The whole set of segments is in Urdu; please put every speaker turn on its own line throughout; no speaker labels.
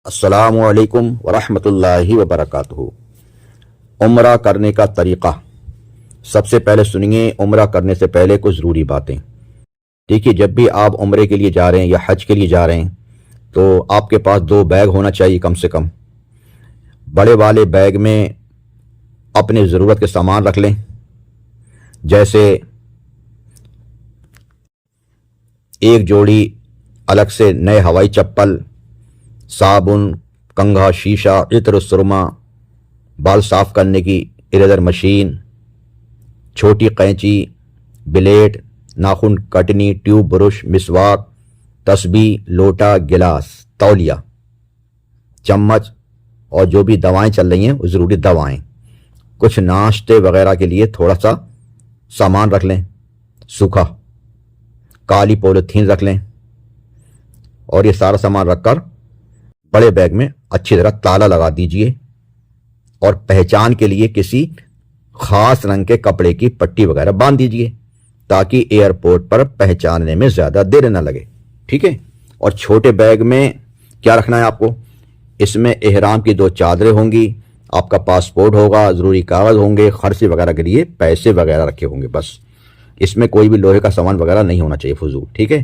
السلام علیکم ورحمۃ اللہ وبرکاتہ۔ عمرہ کرنے کا طریقہ سب سے پہلے سنیے۔ عمرہ کرنے سے پہلے کچھ ضروری باتیں۔ دیکھیے، جب بھی آپ عمرے کے لیے جا رہے ہیں یا حج کے لیے جا رہے ہیں تو آپ کے پاس 2 بیگ ہونا چاہیے کم سے کم۔ بڑے والے بیگ میں اپنے ضرورت کے سامان رکھ لیں، جیسے ایک جوڑی الگ سے نئے ہوائی چپل، صابن، کنگھا، شیشہ، عطر و سرما، بال صاف کرنے کی اریزر مشین، چھوٹی قینچی، بلیڈ، ناخن کٹنی، ٹیوب برش، مسواک، تسبیح، لوٹا، گلاس، تولیہ، چمچ، اور جو بھی دوائیں چل رہی ہیں وہ ضروری دوائیں۔ کچھ ناشتے وغیرہ کے لیے تھوڑا سا سامان رکھ لیں، سوکھا، کالی پولیتھین رکھ لیں، اور یہ سارا سامان رکھ کر بڑے بیگ میں اچھی طرح تالا لگا دیجئے، اور پہچان کے لیے کسی خاص رنگ کے کپڑے کی پٹی وغیرہ باندھ دیجئے تاکہ ایئرپورٹ پر پہچاننے میں زیادہ دیر نہ لگے، ٹھیک ہے۔ اور چھوٹے بیگ میں کیا رکھنا ہے آپ کو؟ اس میں احرام کی 2 چادریں ہوں گی، آپ کا پاسپورٹ ہوگا، ضروری کاغذ ہوں گے، خرچے وغیرہ کے لیے پیسے وغیرہ رکھے ہوں گے، بس۔ اس میں کوئی بھی لوہے کا سامان وغیرہ نہیں ہونا چاہیے فضول، ٹھیک ہے۔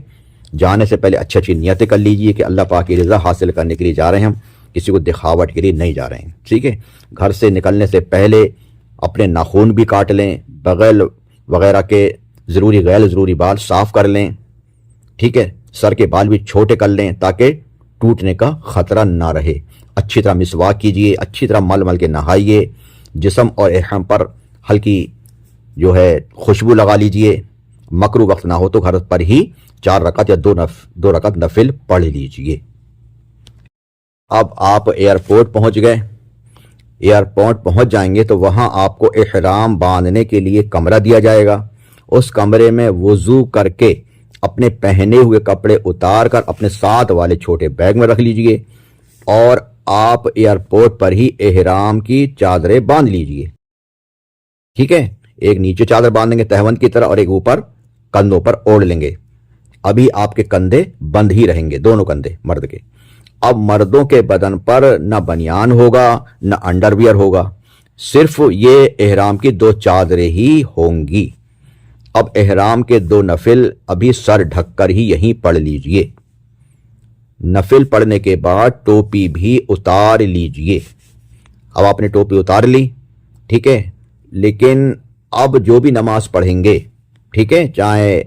جانے سے پہلے اچھی نیتیں کر لیجئے کہ اللہ پاک کی رضا حاصل کرنے کے لیے جا رہے ہیں، ہم کسی کو دکھاوٹ کے لیے نہیں جا رہے ہیں، ٹھیک ہے۔ گھر سے نکلنے سے پہلے اپنے ناخن بھی کاٹ لیں، بغل وغیرہ کے ضروری غیر ضروری بال صاف کر لیں، ٹھیک ہے۔ سر کے بال بھی چھوٹے کر لیں تاکہ ٹوٹنے کا خطرہ نہ رہے۔ اچھی طرح مسواک کیجئے، اچھی طرح مل مل کے نہائیے، جسم اور احرام پر ہلکی خوشبو لگا لیجئے۔ مکروہ وقت نہ ہو تو گھر پر ہی 4 رکعت یا 2 رکعت نفل پڑھ لیجئے۔ اب آپ ایئرپورٹ پہنچ گئے۔ ایئرپورٹ پہنچ جائیں گے تو وہاں آپ کو احرام باندھنے کے لیے کمرہ دیا جائے گا۔ اس کمرے میں وضو کر کے اپنے پہنے ہوئے کپڑے اتار کر اپنے ساتھ والے چھوٹے بیگ میں رکھ لیجئے، اور آپ ایئرپورٹ پر ہی احرام کی چادریں باندھ لیجئے، ٹھیک ہے۔ ایک نیچے چادر باندھیں گے تہوند کی طرح، اور ایک اوپر کندھوں پر اوڑھ لیں گے۔ ابھی آپ کے کندھے بند ہی رہیں گے، دونوں کندھے مرد کے۔ اب مردوں کے بدن پر نہ بنیان ہوگا نہ انڈر ویئر ہوگا، صرف یہ احرام کی 2 چادریں ہی ہوں گی۔ اب احرام کے 2 نفل ابھی سر ڈھک کر ہی یہیں پڑھ لیجئے۔ نفل پڑھنے کے بعد ٹوپی بھی اتار لیجئے۔ اب آپ نے ٹوپی اتار لی، ٹھیک ہے، لیکن اب جو بھی نماز پڑھیں گے، ٹھیک ہے، چاہے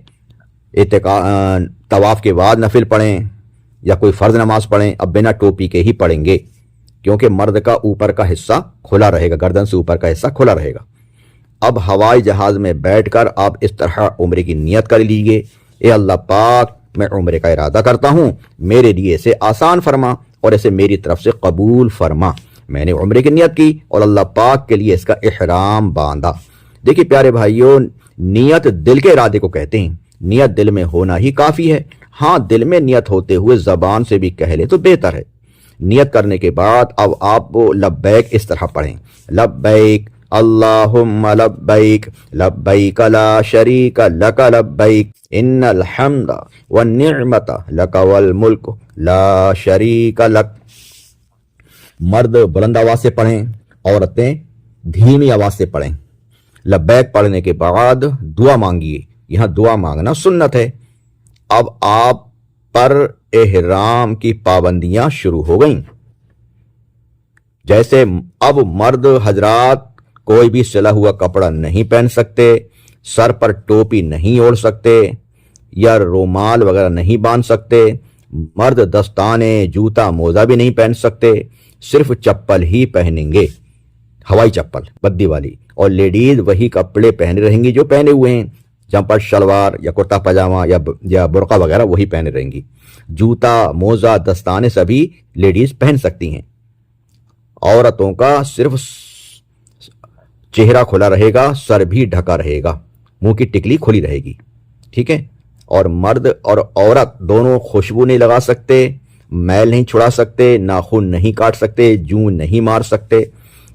طواف کے بعد نفل پڑھیں یا کوئی فرض نماز پڑھیں، اب بنا ٹوپی کے ہی پڑھیں گے، کیونکہ مرد کا اوپر کا حصہ کھلا رہے گا، گردن سے اوپر کا حصہ کھلا رہے گا۔ اب ہوائی جہاز میں بیٹھ کر آپ اس طرح عمرے کی نیت کر لیجئے: اے اللہ پاک، میں عمرے کا ارادہ کرتا ہوں، میرے لیے اسے آسان فرما اور اسے میری طرف سے قبول فرما۔ میں نے عمرے کی نیت کی اور اللہ پاک کے لیے اس کا احرام باندھا۔ دیکھیے پیارے بھائیوں، نیت دل کے ارادے کو کہتے ہیں۔ نیت دل میں ہونا ہی کافی ہے۔ ہاں، دل میں نیت ہوتے ہوئے زبان سے بھی کہہ لے تو بہتر ہے۔ نیت کرنے کے بعد اب آپ لبیک اس طرح پڑھیں: لبیک اللہم لبیک، لبیک لا شریک لک لبیک، ان الحمد والنعمت لک والملک لا شریک لک۔ مرد بلند آواز سے پڑھیں، عورتیں دھیمی آواز سے پڑھیں۔ لبیک پڑھنے کے بعد دعا مانگیے، یہاں دعا مانگنا سنت ہے۔ اب آپ پر احرام کی پابندیاں شروع ہو گئیں، جیسے اب مرد حضرات کوئی بھی سلا ہوا کپڑا نہیں پہن سکتے، سر پر ٹوپی نہیں اوڑھ سکتے یا رومال وغیرہ نہیں باندھ سکتے، مرد دستانے، جوتا، موزہ بھی نہیں پہن سکتے، صرف چپل ہی پہنیں گے، ہوائی چپل بدی والی، اور لیڈیز وہی کپڑے پہنے رہیں گی جو پہنے ہوئے ہیں، جمپر شلوار یا کرتا پاجامہ یا برقع وغیرہ وہی پہنے رہیں گی۔ جوتا، موزہ، دستانے سبھی لیڈیز پہن سکتی ہیں۔ عورتوں کا صرف چہرہ کھلا رہے گا، سر بھی ڈھکا رہے گا، منہ کی ٹکلی کھلی رہے گی، ٹھیک ہے۔ اور مرد اور عورت دونوں خوشبو نہیں لگا سکتے، میل نہیں چھڑا سکتے، ناخن نہیں کاٹ سکتے، جوں نہیں مار سکتے،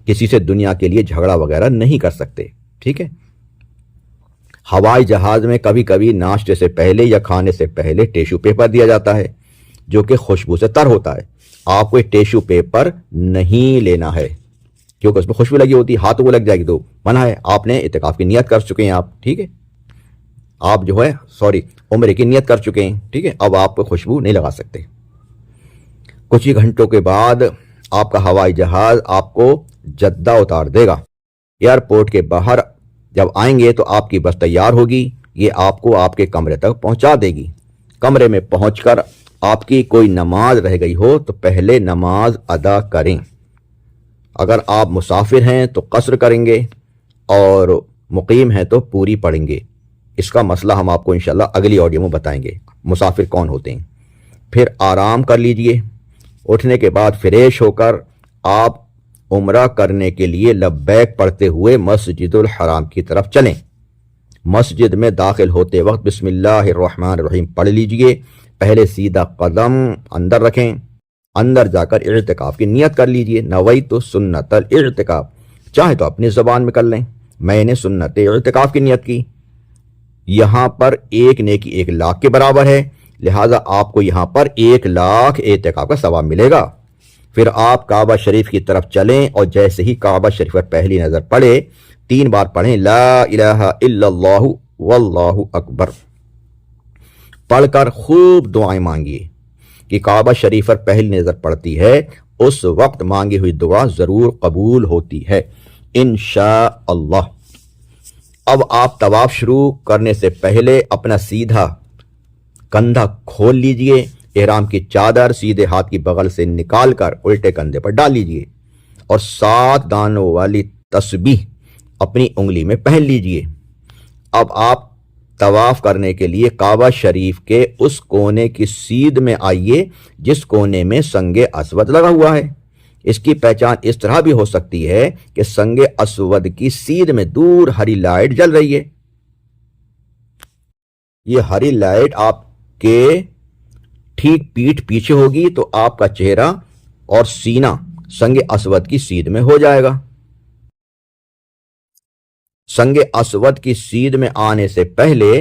کسی سے دنیا کے لیے جھگڑا وغیرہ نہیں کر سکتے، ٹھیک ہے۔ ہوائی جہاز میں کبھی کبھی ناشتے سے پہلے یا کھانے سے پہلے ٹیشو پیپر دیا جاتا ہے جو کہ خوشبو سے تر ہوتا ہے، آپ کو ٹیشو پیپر نہیں لینا ہے کیونکہ اس میں خوشبو لگی ہوتی ہے، ہاتھوں کو لگ جائے گی تو منع ہے. آپ نے اعتکاف کی نیت کر چکے ہیں آپ، ٹھیک ہے، آپ جو ہے عمرے کی نیت کر چکے ہیں، ٹھیک ہے، اب آپ خوشبو نہیں لگا سکتے. کچھ ہی گھنٹوں کے بعد آپ کا ہوائی جہاز آپ کو جدہ اتار دے گا. ایئرپورٹ کے باہر جب آئیں گے تو آپ کی بس تیار ہوگی، یہ آپ کو آپ کے کمرے تک پہنچا دے گی. کمرے میں پہنچ کر آپ کی کوئی نماز رہ گئی ہو تو پہلے نماز ادا کریں. اگر آپ مسافر ہیں تو قصر کریں گے اور مقیم ہیں تو پوری پڑھیں گے. اس کا مسئلہ ہم آپ کو انشاءاللہ اگلی آڈیو میں بتائیں گے، مسافر کون ہوتے ہیں. پھر آرام کر لیجئے. اٹھنے کے بعد فریش ہو کر آپ عمرہ کرنے کے لیے لبیک پڑھتے ہوئے مسجد الحرام کی طرف چلیں. مسجد میں داخل ہوتے وقت بسم اللہ الرحمن الرحیم پڑھ لیجئے. پہلے سیدھا قدم اندر رکھیں. اندر جا کر اعتکاف کی نیت کر لیجئے. نویت سنت الاعتکاف، چاہے تو اپنی زبان میں کر لیں، میں نے سنت اعتکاف کی نیت کی. یہاں پر ایک نیکی 1,00,000 کے برابر ہے، لہٰذا آپ کو یہاں پر 1,00,000 اعتکاف کا ثواب ملے گا. پھر آپ کعبہ شریف کی طرف چلیں اور جیسے ہی کعبہ شریف پر پہلی نظر پڑے 3 بار پڑھیں لا الہ الا اللہ واللہ اکبر. پڑھ کر خوب دعائیں مانگیے کہ کعبہ شریف پر پہلی نظر پڑتی ہے اس وقت مانگی ہوئی دعا ضرور قبول ہوتی ہے انشاءاللہ. اب آپ طواف شروع کرنے سے پہلے اپنا سیدھا کندھا کھول لیجئے. احرام کی چادر سیدھے ہاتھ کی بغل سے نکال کر الٹے کندھے پر ڈال لیجئے اور 7 دانوں والی تسبیح اپنی انگلی میں پہن لیجئے. اب آپ طواف کرنے کے لیے کعبہ شریف کے اس کونے کی سیدھ میں آئیے جس کونے میں سنگ اسود لگا ہوا ہے. اس کی پہچان اس طرح بھی ہو سکتی ہے کہ سنگ اسود کی سیدھ میں دور ہری لائٹ جل رہی ہے. یہ ہری لائٹ آپ کے ٹھیک پیٹھ پیچھے ہوگی تو آپ کا چہرہ اور سینہ سنگ اسود کی سیدھ میں ہو جائے گا. سنگ اسود کی سیدھ میں آنے سے پہلے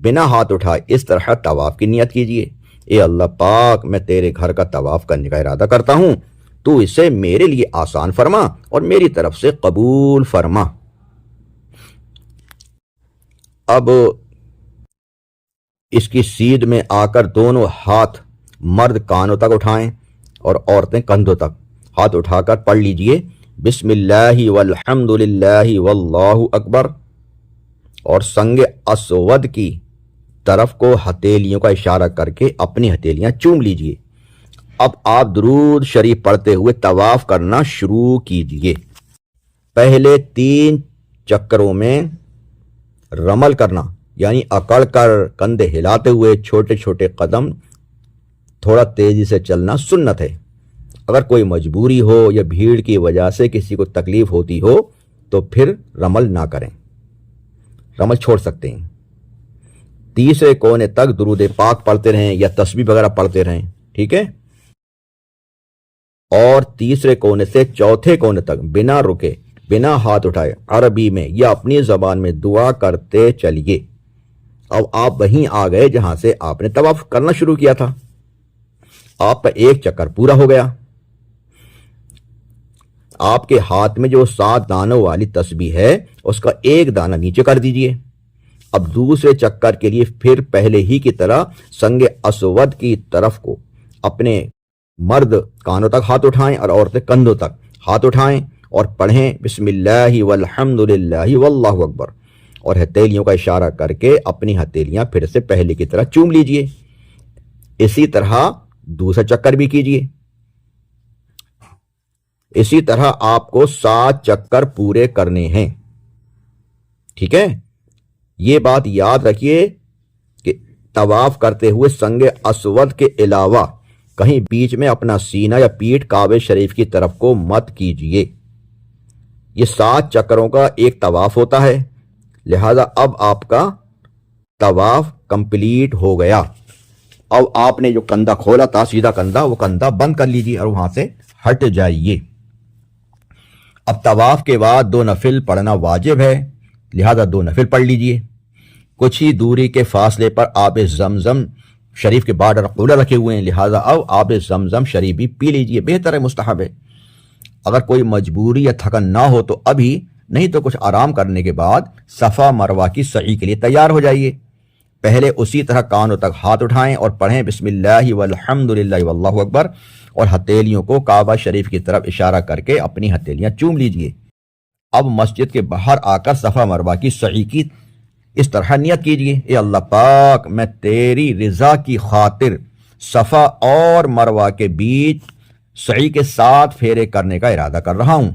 بنا ہاتھ اٹھائے اس طرح طواف کی نیت کیجیے. اے اللہ پاک، میں تیرے گھر کا طواف کرنے کا ارادہ کرتا ہوں، تو اسے میرے لیے آسان فرما اور میری طرف سے قبول فرما. اب اس کی سیدھ میں آ کر دونوں ہاتھ مرد کانوں تک اٹھائیں اور عورتیں کندھوں تک ہاتھ اٹھا کر پڑھ لیجئے بسم اللہ والحمد للہ واللہ اکبر، اور سنگ اسود کی طرف کو ہتھیلیوں کا اشارہ کر کے اپنی ہتھیلیاں چوم لیجئے. اب آپ درود شریف پڑھتے ہوئے طواف کرنا شروع کیجئے. پہلے 3 چکروں میں رمل کرنا یعنی اکڑ کر کندھے ہلاتے ہوئے چھوٹے چھوٹے قدم تھوڑا تیزی سے چلنا سنت ہے. اگر کوئی مجبوری ہو یا بھیڑ کی وجہ سے کسی کو تکلیف ہوتی ہو تو پھر رمل نہ کریں، رمل چھوڑ سکتے ہیں. تیسرے کونے تک درود پاک پڑھتے رہیں یا تسبیح وغیرہ پڑھتے رہیں، ٹھیک ہے، اور تیسرے کونے سے چوتھے کونے تک بنا رکے بنا ہاتھ اٹھائے عربی میں یا اپنی زبان میں دعا کرتے چلیے. اب آپ وہیں آ گئے جہاں سے آپ نے طواف کرنا شروع کیا تھا. آپ کا 1 چکر پورا ہو گیا. آپ کے ہاتھ میں جو 7 دانوں والی تسبیح ہے اس کا 1 دانہ نیچے کر دیجئے. اب دوسرے چکر کے لیے پھر پہلے ہی کی طرح سنگ اسود کی طرف کو اپنے مرد کانوں تک ہاتھ اٹھائیں اور عورتیں کندھوں تک ہاتھ اٹھائیں اور پڑھیں بسم اللہ والحمد للہ واللہ اکبر، اور ہتھیلیوں کا اشارہ کر کے اپنی ہتھیلیاں پھر سے پہلے کی طرح چوم لیجئے. اسی طرح دوسرا چکر بھی کیجئے. اسی طرح آپ کو 7 چکر پورے کرنے ہیں، ٹھیک ہے. یہ بات یاد رکھیے کہ طواف کرتے ہوئے سنگ اسود کے علاوہ کہیں بیچ میں اپنا سینہ یا پیٹھ کعبہ شریف کی طرف کو مت کیجئے. یہ 7 چکروں کا ایک طواف ہوتا ہے، لہذا اب آپ کا طواف کمپلیٹ ہو گیا. اب آپ نے جو کندھا کھولا تھا سیدھا کندھا، وہ کندھا بند کر لیجئے اور وہاں سے ہٹ جائیے. اب طواف کے بعد 2 نفل پڑھنا واجب ہے، لہذا 2 نفل پڑھ لیجئے. کچھ ہی دوری کے فاصلے پر آب زمزم شریف کے بارڈر کولر رکھے ہوئے ہیں، لہٰذا اب آب زمزم شریف بھی پی لیجئے، بہتر ہے، مستحب ہے۔ اگر کوئی مجبوری یا تھکن نہ ہو تو ابھی، نہیں تو کچھ آرام کرنے کے بعد صفا مروہ کی سعی کے لیے تیار ہو جائیے۔ پہلے اسی طرح کانوں تک ہاتھ اٹھائیں اور پڑھیں بسم اللہ والحمد للہ واللہ اکبر، اور ہتھیلیوں کو کعبہ شریف کی طرف اشارہ کر کے اپنی ہتھیلیاں چوم لیجئے۔ اب مسجد کے باہر آ کر صفا مروہ کی سعی کی اس طرح نیت کیجئے، اے اللہ پاک، میں تیری رضا کی خاطر صفا اور مروہ کے بیچ سعی کے 7 پھیرے کرنے کا ارادہ کر رہا ہوں،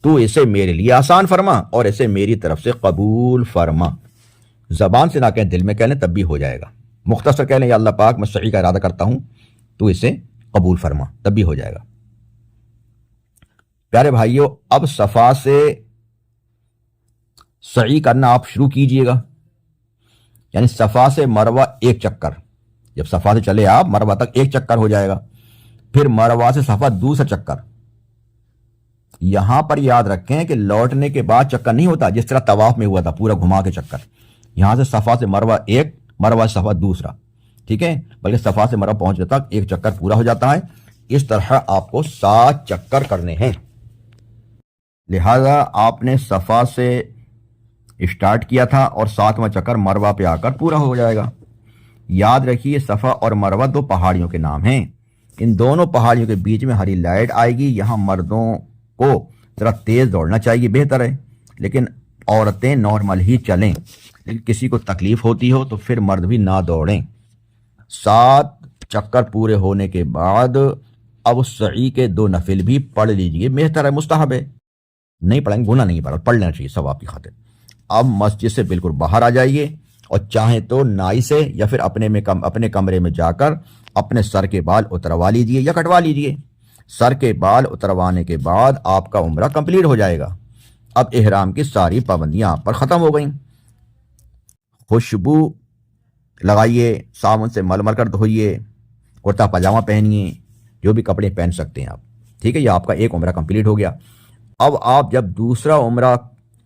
تو اسے میرے لیے آسان فرما اور اسے میری طرف سے قبول فرما۔ زبان سے نہ کہیں، دل میں کہہ لیں تب بھی ہو جائے گا، مختصر کہہ لیں یا اللہ پاک میں سعی کا ارادہ کرتا ہوں، تو اسے قبول فرما، تب بھی ہو جائے گا۔ پیارے بھائیوں، اب صفا سے سعی کرنا آپ شروع کیجئے گا، یعنی صفا سے مروہ 1 چکر، جب صفا سے چلے آپ مروہ تک 1 چکر ہو جائے گا، پھر مروہ سے صفا دوسرا چکر۔ یہاں پر یاد رکھیں کہ لوٹنے کے بعد چکر نہیں ہوتا جس طرح طواف میں ہوا تھا، پورا گھما کے چکر، یہاں سے صفا سے مروہ 1، مروہ سے صفا دوسرا، ٹھیک ہے، بلکہ صفا سے مروہ پہنچنے تک 1 چکر پورا ہو جاتا ہے۔ اس طرح آپ کو 7 چکر کرنے ہیں، لہذا آپ نے صفا سے اسٹارٹ کیا تھا اور 7واں چکر مروہ پہ آ کر پورا ہو جائے گا۔ یاد رکھیے صفا اور مروہ 2 پہاڑیوں کے نام ہیں، ان دونوں پہاڑیوں کے بیچ میں ہری لائٹ آئے گی، یہاں مردوں کو ذرا تیز دوڑنا چاہیے، بہتر ہے، لیکن عورتیں نارمل ہی چلیں، لیکن کسی کو تکلیف ہوتی ہو تو پھر مرد بھی نہ دوڑیں۔ 7 چکر پورے ہونے کے بعد اب سعی کے 2 نفل بھی پڑھ لیجئے، بہتر ہے، مستحب ہے، نہیں پڑھیں گناہ نہیں پڑھا، پڑھ لینا چاہیے ثواب کی خاطر۔ اب مسجد سے بالکل باہر آ جائیے اور چاہیں تو نائی سے یا پھر اپنے کمرے میں جا کر اپنے سر کے بال اتروا لیجئے یا کٹوا لیجئے۔ سر کے بال اتروانے کے بعد آپ کا عمرہ کمپلیٹ ہو جائے گا۔ اب احرام کی ساری پابندیاں آپ پر ختم ہو گئیں۔ خوشبو لگائیے، صابن سے مل مل کر دھوئیے، کرتا پاجامہ پہنیے، جو بھی کپڑے پہن سکتے ہیں آپ، ٹھیک ہے، یہ آپ کا 1 عمرہ کمپلیٹ ہو گیا۔ اب آپ جب دوسرا عمرہ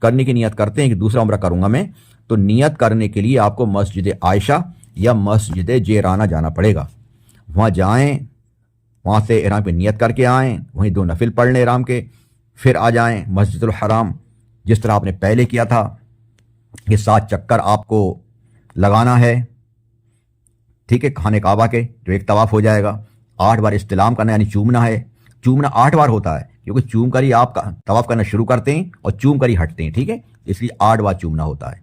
کرنے کی نیت کرتے ہیں کہ دوسرا عمرہ کروں گا میں، تو نیت کرنے کے لیے آپ کو مسجد عائشہ یا مسجد جیرانہ جانا پڑے گا۔ وہاں جائیں، وہاں سے احرام پہ نیت کر کے آئیں، وہیں 2 نفل پڑھ لیں احرام کے، پھر آ جائیں مسجد الحرام، جس طرح آپ نے پہلے کیا تھا، یہ 7 چکر آپ کو لگانا ہے، ٹھیک ہے، خانہ کعبہ کے، جو 1 طواف ہو جائے گا۔ 8 بار استلام کرنا، یعنی چومنا ہے، چومنا 8 بار ہوتا ہے، کیونکہ چوم کر ہی آپ طواف کرنا شروع کرتے ہیں اور چوم کر ہی ہٹتے ہیں، ٹھیک ہے، اس لیے 8 بار چومنا ہوتا ہے۔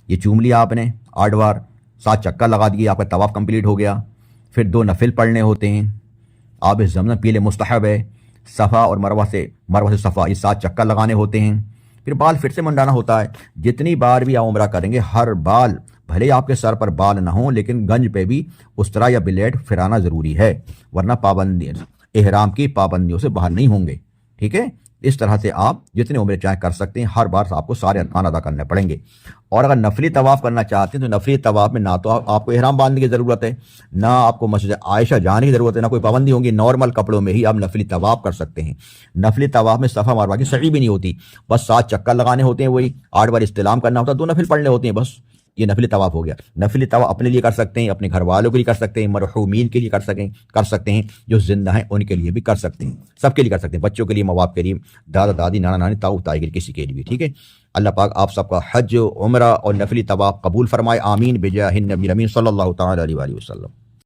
یہ چوم لیا آپ نے 8 بار، 7 چکر لگا دیے، آپ کا طواف کمپلیٹ ہو گیا۔ پھر 2 نفل پڑھنے ہوتے ہیں، آب زمزم پی لے، مستحب ہے۔ صفا اور مروہ سے صفا، یہ 7 چکر لگانے ہوتے ہیں۔ پھر بال پھر سے منڈانا ہوتا ہے۔ جتنی بار بھی آپ عمرہ کریں گے، ہر بال، بھلے آپ کے سر پر بال نہ ہوں، لیکن گنج پہ بھی استرا یا بلیڈ پھرانا ضروری ہے، ورنہ پابندی احرام کی پابندیوں سے باہر نہیں ہوں گے، ٹھیک ہے۔ اس طرح سے آپ جتنے عمرے چاہیں کر سکتے ہیں، ہر بار آپ کو سارے ارکان ادا کرنے پڑیں گے۔ اور اگر نفلی طواف کرنا چاہتے ہیں تو نفلی طواف میں نہ تو آپ کو احرام باندھنے کی ضرورت ہے، نہ آپ کو مسجد عائشہ جانے کی ضرورت ہے، نہ کوئی پابندی ہوگی، نارمل کپڑوں میں ہی آپ نفلی طواف کر سکتے ہیں۔ نفلی طواف میں صفا مروہ کی سعی بھی نہیں ہوتی، بس 7 چکر لگانے ہوتے ہیں، وہی 8 بار استلام کرنا ہوتا ہے، 2 نفل پڑھنے ہوتے ہیں، بس یہ نفلی طواف ہو گیا۔ نفلی طواف اپنے لیے کر سکتے ہیں، اپنے گھر والوں کے لیے کر سکتے ہیں، مرحومین کے لیے کر سکتے ہیں، جو زندہ ہیں ان کے لیے بھی کر سکتے ہیں، سب کے لیے کر سکتے ہیں، بچوں کے لیے، ماں باپ کے لیے، دادا دادی، نانا نانی، تاؤ تائی کے لیے، کسی کے لیے بھی، ٹھیک ہے۔ اللہ پاک آپ سب کا حج، عمرہ اور نفلی طواف قبول فرمائے، آمین، بجاہ النبی الامین صلی اللہ تعالی علیہ وآلہ وسلم۔